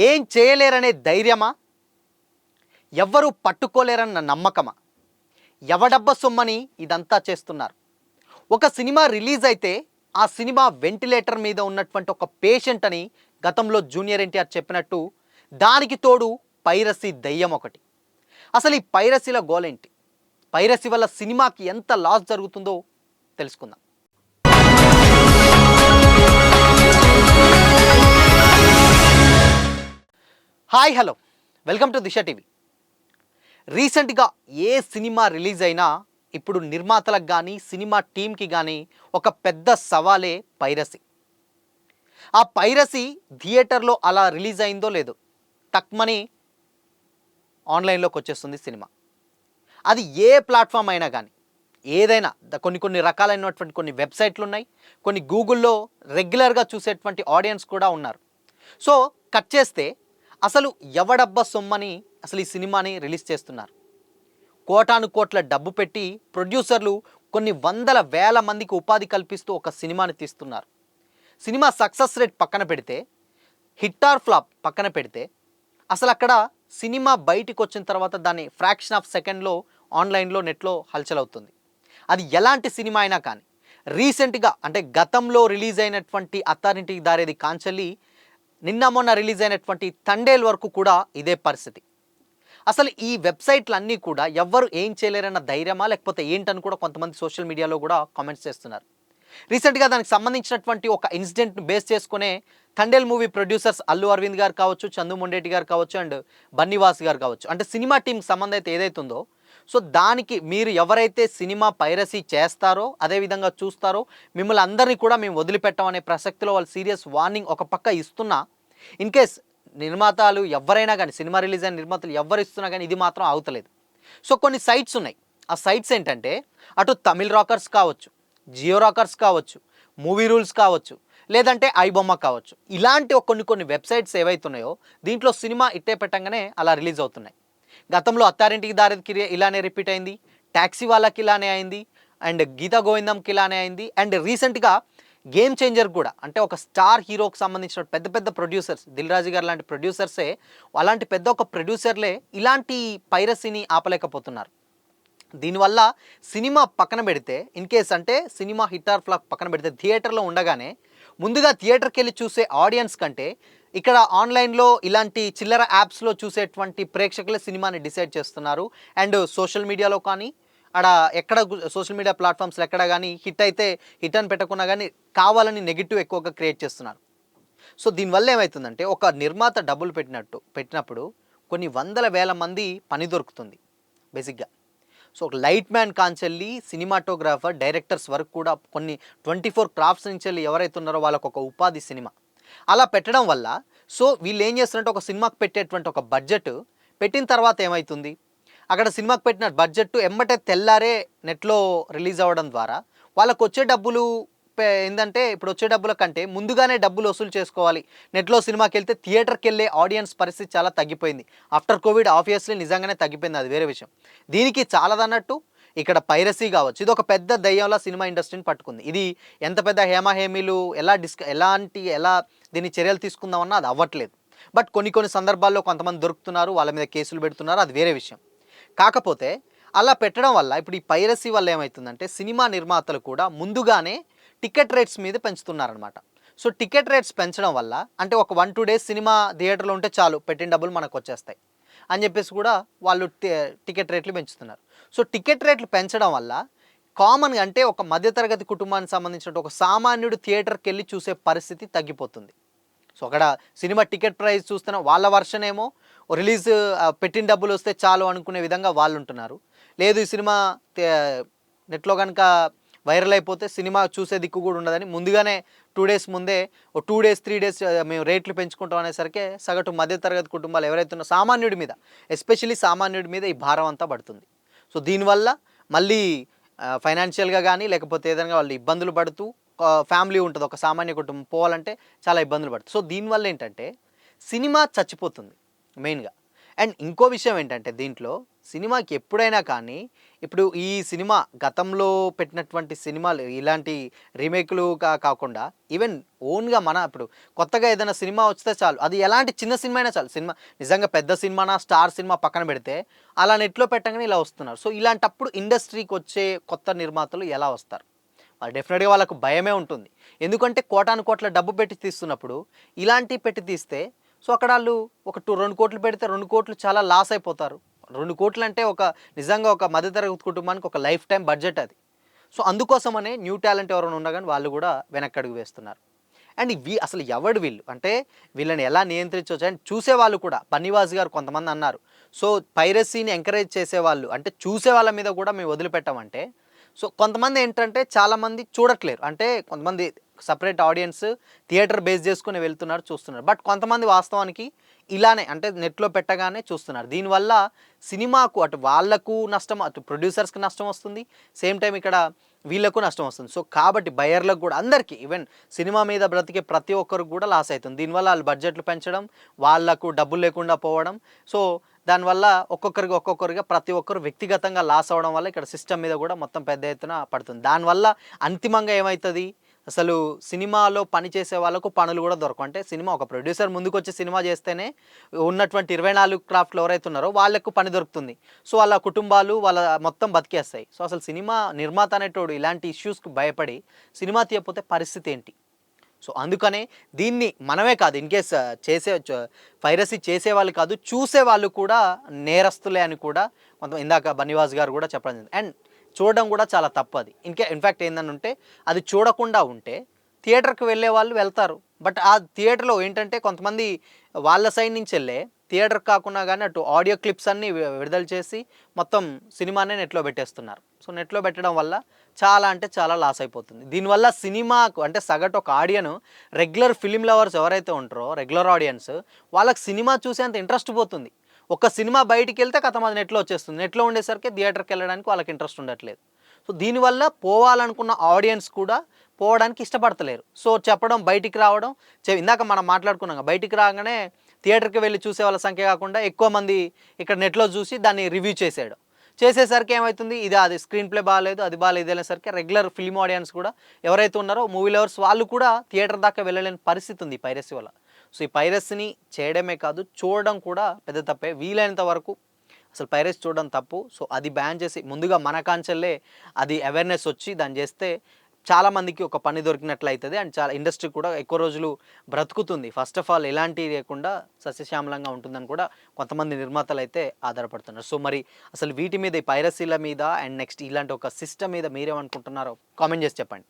ఏం చేయలేరనే ధైర్యమా? ఎవ్వరూ పట్టుకోలేరన్న నమ్మకమా? ఎవడబ్బ సొమ్మని ఇదంతా చేస్తున్నారు. ఒక సినిమా రిలీజ్ అయితే ఆ సినిమా వెంటిలేటర్ మీద ఉన్నటువంటి ఒక పేషెంట్ అని గతంలో జూనియర్ ఎన్టీఆర్ చెప్పినట్టు, దానికి తోడు పైరసీ దయ్యం ఒకటి. అసలు ఈ పైరసీల గోలేంటి? పైరసీ వల్ల సినిమాకి ఎంత లాస్ జరుగుతుందో తెలుసుకుందాం. Hi, hello, welcome to Disha TV. రీసెంట్గా ఏ సినిమా రిలీజ్ అయినా ఇప్పుడు నిర్మాతలకు కానీ సినిమా టీంకి కానీ ఒక పెద్ద సవాలే పైరసీ. ఆ పైరసీ థియేటర్లో అలా రిలీజ్ అయిందో లేదో టక్మని ఆన్లైన్లోకి వచ్చేస్తుంది సినిమా. అది ఏ ప్లాట్ఫామ్ అయినా కానీ, ఏదైనా కొన్ని రకాలైనటువంటి కొన్ని వెబ్సైట్లు ఉన్నాయి, కొన్ని గూగుల్లో రెగ్యులర్గా చూసేటువంటి ఆడియన్స్ కూడా ఉన్నారు. సో కట్ చేస్తే అసలు ఎవడబ్బా సొమ్మని అసలు ఈ సినిమాని రిలీజ్ చేస్తున్నారు. కోటాను కోట్ల డబ్బు పెట్టి ప్రొడ్యూసర్లు కొన్ని వందల వేల మందికి ఉపాధి కల్పిస్తూ ఒక సినిమాని తీస్తున్నారు. సినిమా సక్సెస్ రేట్ పక్కన పెడితే, హిట్ ఆర్ ఫ్లాప్ పక్కన పెడితే, అసలు అక్కడ సినిమా బయటికి వచ్చిన తర్వాత దాన్ని ఫ్రాక్షన్ ఆఫ్ సెకండ్లో ఆన్లైన్లో నెట్లో హల్చల్ అవుతుంది. అది ఎలాంటి సినిమా అయినా కానీ, రీసెంట్గా అంటే గతంలో రిలీజ్ అయినటువంటి అత్తారింటికి దారేది కాంచెల్లి, నిన్న మొన్న రిలీజ్ అయినటువంటి తండేల్ వరకు కూడా ఇదే పరిస్థితి. అసలు ఈ వెబ్సైట్లన్నీ కూడా ఎవ్వరు ఏం చేయలేరన్న ధైర్యమా లేకపోతే ఏంటని కూడా కొంతమంది సోషల్ మీడియాలో కూడా కామెంట్స్ చేస్తున్నారు. రీసెంట్గా దానికి సంబంధించినటువంటి ఒక ఇన్సిడెంట్ని బేస్ చేసుకునే తండేల్ మూవీ ప్రొడ్యూసర్స్ అల్లు అరవింద్ గారు కావచ్చు, చందు మొండేటి గారు కావచ్చు, అండ్ బన్నీవాస్ గారు కావచ్చు, అంటే సినిమా టీంకి సంబంధం అయితే ఏదైతే ఉందో, సో దానికి మీరు ఎవరైతే సినిమా పైరసీ చేస్తారో, అదేవిధంగా చూస్తారో, మిమ్మల్ని అందరినీ కూడా మేము వదిలిపెట్టామనే ప్రసక్తిలో వాళ్ళు సీరియస్ వార్నింగ్ ఒక పక్క ఇస్తున్నా, ఇన్ కేస్ నిర్మాతలు ఎవరైనా కానీ, సినిమా రిలీజ్ అయిన నిర్మాతలు ఎవరు ఇస్తున్నా కానీ ఇది మాత్రం ఆగుతలేదు. సో కొన్ని సైట్స్ ఉన్నాయి. ఆ సైట్స్ ఏంటంటే, అటు తమిళ్ రాకర్స్ కావచ్చు, జియో రాకర్స్ కావచ్చు, మూవీ రూల్స్ కావచ్చు, లేదంటే ఐబొమ్మ కావచ్చు, ఇలాంటి కొన్ని వెబ్సైట్స్ ఏవైతున్నాయో దీంట్లో సినిమా ఇట్టే పెట్టంగానే అలా రిలీజ్ అవుతున్నాయి. గతంలో అత్తారింటికి దారేదికి ఇలానే రిపీట్ అయింది, ట్యాక్సీ వాళ్ళకి ఇలానే అయింది, అండ్ గీతా గోవిందంకి ఇలానే అయింది, అండ్ రీసెంట్గా గేమ్ చేంజర్ కూడా, అంటే ఒక స్టార్ హీరోకి సంబంధించిన పెద్ద ప్రొడ్యూసర్స్, దిల్ రాజు గారు లాంటి ప్రొడ్యూసర్సే, అలాంటి పెద్ద ఒక ప్రొడ్యూసర్లే ఇలాంటి పైరసీని ఆపలేకపోతున్నారు. దీనివల్ల సినిమా పక్కన పెడితే, ఇన్ కేస్ అంటే సినిమా హిట్ ఆర్ ఫ్లాప్ పక్కన పెడితే, థియేటర్లో ఉండగానే ముందుగా థియేటర్కి వెళ్ళి చూసే ఆడియన్స్ కంటే ఇక్కడ ఆన్లైన్లో ఇలాంటి చిల్లర యాప్స్లో చూసేటువంటి ప్రేక్షకులే సినిమాని డిసైడ్ చేస్తున్నారు. అండ్ సోషల్ మీడియాలో కానీ, అక్కడ ఎక్కడ సోషల్ మీడియా ప్లాట్ఫామ్స్లో ఎక్కడ కానీ హిట్ అయితే హిట్ అని పెట్టకున్నా కానీ కావాలని నెగిటివ్ ఎక్కువగా క్రియేట్ చేస్తున్నారు. సో దీనివల్ల ఏమవుతుందంటే, ఒక నిర్మాత డబ్బులు పెట్టినప్పుడు కొన్ని వందల వేల మంది పని దొరుకుతుంది బేసిక్గా. సో ఒక లైట్ మ్యాన్ కాంచెల్లి సినిమాటోగ్రాఫర్, డైరెక్టర్స్ వరకు కూడా కొన్ని 24 క్రాఫ్ట్స్ నుంచి వెళ్ళి ఎవరైతే ఉన్నారో వాళ్ళకు ఒక ఉపాధి సినిమా. అలా పెట్టడం వల్ల సో వీళ్ళు ఏం చేస్తున్నారంటే, ఒక సినిమాకి పెట్టేటువంటి ఒక బడ్జెట్ పెట్టిన తర్వాత ఏమవుతుంది, అక్కడ సినిమాకి పెట్టిన బడ్జెట్ ఎమ్మటే తెల్లారే నెట్లో రిలీజ్ అవ్వడం ద్వారా వాళ్ళకు వచ్చే డబ్బులు ఏంటంటే, ఇప్పుడు వచ్చే డబ్బుల కంటే ముందుగానే డబ్బులు వసూలు చేసుకోవాలి. నెట్లో సినిమాకి వెళ్తే థియేటర్కి వెళ్ళే ఆడియన్స్ పరిస్థితి చాలా తగ్గిపోయింది. ఆఫ్టర్ కోవిడ్ ఆబ్వియస్లీ నిజంగానే తగ్గిపోయింది, అది వేరే విషయం. దీనికి చాలదన్నట్టు ఇక్కడ పైరసీ కావచ్చు, ఇది ఒక పెద్ద దయ్యంలా సినిమా ఇండస్ట్రీని పట్టుకుంది. ఇది ఎంత పెద్ద హేమీలు ఎలా దీన్ని చర్యలు తీసుకుందామన్నా అది అవ్వట్లేదు. బట్ కొన్ని సందర్భాల్లో కొంతమంది దొరుకుతున్నారు, వాళ్ళ మీద కేసులు పెడుతున్నారు, అది వేరే విషయం. కాకపోతే అలా పెట్టడం వల్ల ఇప్పుడు ఈ పైరసీ వల్ల ఏమవుతుందంటే, సినిమా నిర్మాతలు కూడా ముందుగానే టికెట్ రేట్స్ మీద పెంచుతున్నారనమాట. సో టికెట్ రేట్స్ పెంచడం వల్ల, అంటే ఒక 1-2 డేస్ సినిమా థియేటర్లో ఉంటే చాలు, పెట్టిన డబ్బులు మనకు వచ్చేస్తాయి అని చెప్పేసి కూడా వాళ్ళు టికెట్ రేట్లు పెంచుతున్నారు. సో టికెట్ రేట్లు పెంచడం వల్ల కామన్గా, అంటే ఒక మధ్యతరగతి కుటుంబానికి సంబంధించిన ఒక సామాన్యుడు థియేటర్కి వెళ్ళి చూసే పరిస్థితి తగ్గిపోతుంది. సో అక్కడ సినిమా టికెట్ ప్రైస్ చూస్తున్న వాళ్ళ వర్షన్ ఏమో రిలీజ్ పెట్టిన డబ్బులు వస్తే చాలు అనుకునే విధంగా వాళ్ళు ఉంటున్నారు. లేదు ఈ సినిమా నెట్లో కనుక వైరల్ అయిపోతే సినిమా చూసే దిక్కు కూడా ఉండదని ముందుగానే 2 డేస్ ముందే 2 డేస్ 3 డేస్ మేము రేట్లు పెంచుకుంటాం అనేసరికి సగటు మధ్యతరగతి కుటుంబాలు ఎవరైతే ఉన్నారో సామాన్యుడి మీద, ఎస్పెషల్లీ సామాన్యుడి మీద ఈ భారం అంతా పడుతుంది. సో దీనివల్ల మళ్ళీ ఫైనాన్షియల్గా కానీ లేకపోతే ఏదైనా వాళ్ళు ఇబ్బందులు పడుతూ, ఫ్యామిలీ ఉంటుంది, ఒక సామాన్య కుటుంబం పోవాలంటే చాలా ఇబ్బందులు పడుతుంది. సో దీనివల్ల ఏంటంటే సినిమా చచ్చిపోతుంది మెయిన్గా. అండ్ ఇంకో విషయం ఏంటంటే, దీంట్లో సినిమాకి ఎప్పుడైనా కానీ ఇప్పుడు ఈ సినిమా గతంలో పెట్టినటువంటి సినిమాలు ఇలాంటి రీమేక్‌లు కాకుండా ఈవెన్ ఓన్‌గా మన ఇప్పుడు కొత్తగా ఏదైనా సినిమా వస్తే చాలు. అది ఎలాంటి చిన్న సినిమా అయినా చాలు. సినిమా నిజంగా పెద్ద సినిమానా, స్టార్ సినిమా పక్కన పెడితే అలా నెట్‌లో పెట్టంగానే ఇలా వస్తున్నారు. సో, ఇలాంటప్పుడు ఇండస్ట్రీకొచ్చే కొత్త నిర్మాతలు ఎలా వస్తారు? వాళ్ళు డెఫినిట్‌గా వాళ్ళకు భయమే ఉంటుంది. ఎందుకంటే కోటాను కోట్ల డబ్బు పెట్టి తీస్తున్నప్పుడు ఇలాంటివి పెట్టి తీస్తే సో, అక్కడ ఆళ్ళు ఒక 2,00,00,000 పెడితే 2,00,00,000 చాలా లాస్ అయిపోతారు. 2,00,00,000 అంటే నిజంగా ఒక మధ్య తరగతి కుటుంబానికి ఒక లైఫ్ టైమ్ బడ్జెట్ అది. సో, అందుకోసమనే న్యూ టాలెంట్ ఎవరైనా ఉన్నా గాని వాళ్ళు గూడా వెనక్కడుగు వేస్తున్నారు. అండ్ అసలు ఎవడు వీళ్ళు? అంటే వీళ్ళని ఎలా నియంత్రించొచ్చు? అండ్ చూసేవాళ్ళు కూడా బన్నీవాస్ గారు కొంతమంది అన్నారు. సో, పైరసీని ఎంకరేజ్ చేసేవాళ్ళు అంటే చూసే వాళ్ళ మీద గూడా మేము వదిలిపెట్టమంటే సో, కొంతమంది ఏంటంటే చాలామంది చూడట్లేరు. అంటే కొంతమంది సెపరేట్ ఆడియన్స్ థియేటర్ బేస్ చేసుకొని వెళ్తున్నారు, చూస్తున్నారు. బట్ కొంతమంది వాస్తవానికి ఇలానే అంటే నెట్‌లో పెట్టగానే చూస్తున్నారు. దీనివల్ల సినిమాకు అటు వాళ్ళకు నష్టం, అటు ప్రొడ్యూసర్స్‌కి నష్టం వస్తుంది. సేమ్ టైమ్ ఇక్కడ వీళ్ళకు నష్టం వస్తుంది. సో, కాబట్టి బయర్లకు గూడా అందరికీ ఈవెన్ సినిమా మీద బ్రతికే ప్రతి ఒక్కరికి గూడా లాస్ అయితుంది. దీనివల్ల ఆళ్ళు బడ్జెట్‌లు పెంచడం, వాళ్ళకు డబ్బులు లేకుండా పోవడం. సో, దానివల్ల ఒక్కొక్కరిగా ప్రతి ఒక్కరు వ్యక్తిగతంగా లాస్ అవ్వడం వల్ల ఇక్కడ సిస్టమ్ మీద గూడా మొత్తం పెద్ద ఎత్తున పడుతుంది. దానివల్ల అంతిమంగా ఏమైతది? అసలు సినిమాలో పనిచేసే వాళ్ళకు పనులు గూడా దొరకవు. అంటే సినిమా ఒక ప్రొడ్యూసర్ ముందుకొచ్చి సినిమా చేస్తేనే ఉన్నటువంటి 24 క్రాఫ్ట్‌లు ఎవరైతే ఉన్నారో వాళ్ళకు పని దొరుకుతుంది. సో, వాళ్ళ కుటుంబాలు వాళ్ళ మొత్తం బతికేస్తాయి. సో, అసలు సినిమా నిర్మాత అనేటోడు ఇలాంటి ఇష్యూస్‌కి భయపడి సినిమా తీయకపోతే పరిస్థితి ఏంటి? సో, అందుకనే దీన్ని మనమే కాదు ఇన్‌కేస్ పైరసీ చేసేవాళ్ళు కాదు, చూసేవాళ్ళు కూడా నేరస్తులే అని కూడా ఇందాక బన్నీవాస్ గారు గూడా చెప్పడం జరిగింది. అండ్ చూడడం గూడా చాలా తప్పది. ఇన్‌ఫాక్ట్ ఏందనంటే అది చూడకుండా ఉంటే థియేటర్‌కి వెళ్ళేవాళ్ళు వెళ్తారు. బట్ ఆ థియేటర్‌లో ఏంటంటే కొంతమంది వాళ్ళ సైడ్ నుంచెళ్ళే థియేటర్‌కి కాకున్నా గానీ అటు ఆడియో క్లిప్స్ అన్నీ విడుదల చేసి మొత్తం సినిమానే నెట్‌లో పెట్టేస్తున్నారు. సో, నెట్‌లో పెట్టడం వల్ల చాలా అంటే చాలా లాస్ అయిపోతుంది. దీనివల్ల సినిమాకు అంటే సగటు ఒక రెగ్యులర్ ఫిల్మ్ లవర్స్ ఎవరైతే ఉంటారో రెగ్యులర్ ఆడియన్స్ వాళ్ళకి సినిమా చూసేంత ఇంట్రెస్ట్ పోతుంది. ఒక సినిమా బయటికెళ్తే ఖతం అది నెట్‌లో వచ్చేస్తుంది. నెట్‌లో ఉండేసరికి థియేటర్‌కెళ్ళడానికి వాళ్ళకి ఇంట్రెస్ట్ ఉండట్లేదు. సో, దీనివల్ల పోవాలనుకున్న ఆడియన్స్ కూడా పోవడానికి ఇష్టపడతలేరు. సో, చెప్పడం బయటికి రావడం ఇందాక మనం మాట్లాడుకున్నాం బయటికి రాగానే థియేటర్‌కి వెళ్లి చూసే వాళ్ళ సంఖ్య కాకుండా ఎక్కువ మంది ఇక్కడ నెట్‌లో చూసి దాన్ని రివ్యూ చేసేయడం. చేసేసరికి ఏమైతుంది అది స్క్రీన్ ప్లే బాలేదు, అది బాలేదు ఇది అనేసరికి రెగ్యులర్ ఫిల్మ్ ఆడియన్స్ కూడా ఎవరైతే ఉన్నారో మూవీ లవర్స్ వాళ్ళు కూడా థియేటర్ దాకా వెళ్ళలేని పరిస్థితి ఉంది ఈ పైరసీ వల్ల. సో, ఈ పైరసీని చేయడమే కాదు చూడడం కూడా పెద్ద తప్పే. వీలైనంత వరకు అసలు పైరసీ చూడడం తప్పు. సో, అది బ్యాన్ చేసి ముందుగా మన కాంచెల్లే అది అవేర్‌నెస్ వచ్చి దాన్ని చేస్తే చాలామందికి ఒక పని దొరికినట్లయితది. అండ్ చాలా ఇండస్ట్రీ కూడా ఎక్కువ రోజులు బ్రతుకుతుంది. ఫస్ట్ ఆఫ్ ఆల్ ఎలాంటివి లేకుండా సస్యశ్యామలంగా ఉంటుందని కూడా కొంతమంది నిర్మాతలైతే ఆధారపడుతున్నారు. సో, మరి అసలు వీటి మీద ఈ పైరసీల మీద అండ్ నెక్స్ట్ ఇలాంటి ఒక సిస్టమ్ మీద మీరేమనుకుంటున్నారో కామెంట్ చేసి చెప్పండి.